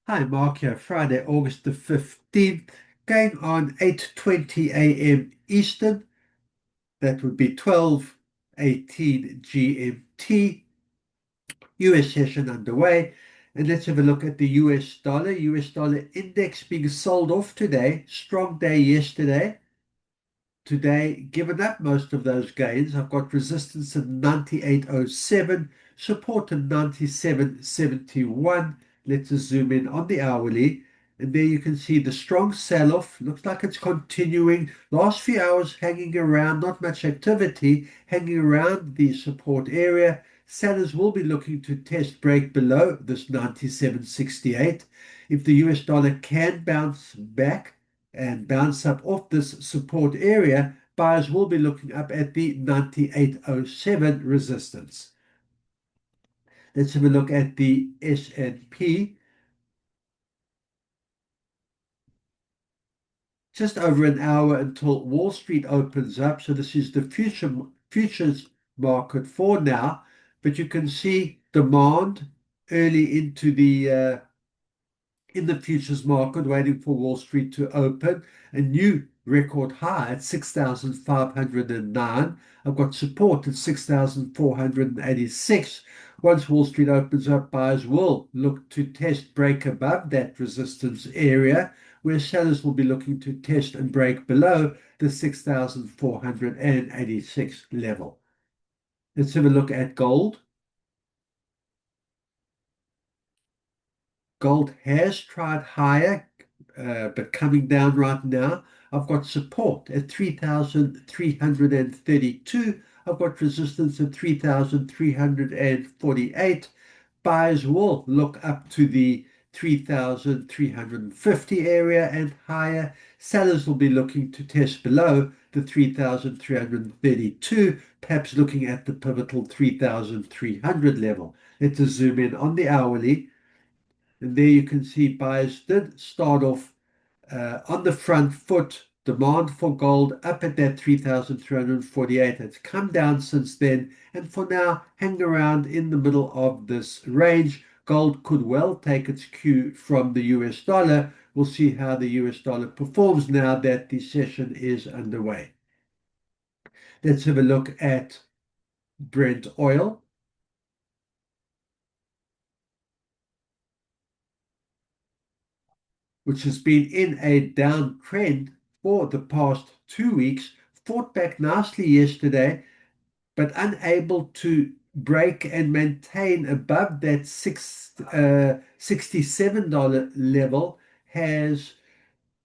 Hi, Mark here. Friday, August the 15th, going on 8:20 a.m. Eastern. That would be 12:18 GMT. US session underway. And let's have a look at the US dollar. US dollar index being sold off today. Strong day yesterday. Today, given up most of those gains, I've got resistance at 98.07, support at 97.71. Let's zoom in on the hourly. And there you can see the strong sell-off. Looks like it's continuing. Last few hours hanging around, not much activity, hanging around the support area. Sellers will be looking to test break below this 97.68. If the US dollar can bounce back, and bounce up off this support area, buyers will be looking up at the 98.07 resistance. Let's have a look at the S&P. Just over an hour until Wall Street opens up. So this is the futures market for now. But you can see demand early into the in the futures market, waiting for Wall Street to open. A new record high at 6,509. I've got support at 6,486. Once Wall Street opens up, buyers will look to test break above that resistance area, where sellers will be looking to test and break below the 6,486 level. Let's have a look at gold. Gold has tried higher, but coming down right now. I've got support at 3,332. I've got resistance at 3,348. Buyers will look up to the 3,350 area and higher. Sellers will be looking to test below the 3,332, perhaps looking at the pivotal 3,300 level. Let's zoom in on the hourly. And there you can see buyers did start off on the front foot. Demand for gold up at that 3,348. It's come down since then, and for now, hang around in the middle of this range. Gold could well take its cue from the US dollar. We'll see how the US dollar performs now that the session is underway. Let's have a look at Brent oil, which has been in a downtrend for the past 2 weeks, fought back nicely yesterday, but unable to break and maintain above that $67 level, has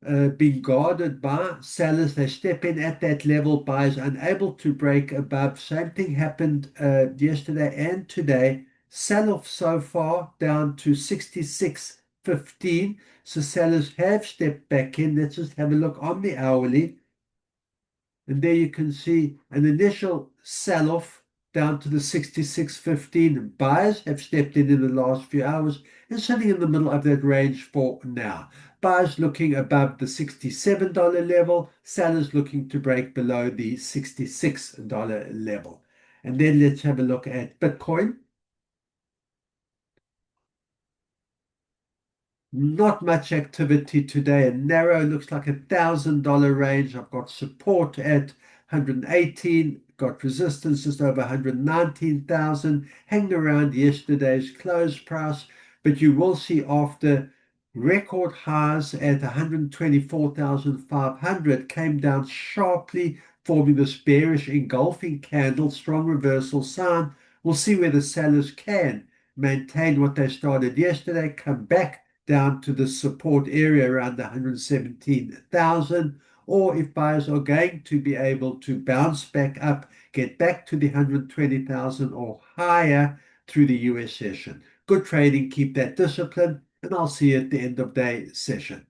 been guarded by sellers. They step in at that level, buyers unable to break above. Same thing happened yesterday and today. Sell off so far down to 66.15. So sellers have stepped back in. Let's just have a look on the hourly. And there you can see an initial sell-off down to the 66.15. Buyers have stepped in the last few hours and sitting in the middle of that range for now. Buyers looking above the $67 level, sellers looking to break below the $66 level. And then let's have a look at Bitcoin. Not much activity today. A narrow, looks like $1,000 range. I've got support at 118, got resistance just over 119,000, hanging around yesterday's close price. But you will see after record highs at 124,500 came down sharply, forming this bearish engulfing candle, strong reversal sign. We'll see whether sellers can maintain what they started yesterday, come back down to the support area around 117,000, or if buyers are going to be able to bounce back up, get back to the 120,000 or higher through the US session. Good trading, keep that discipline, and I'll see you at the end of day session.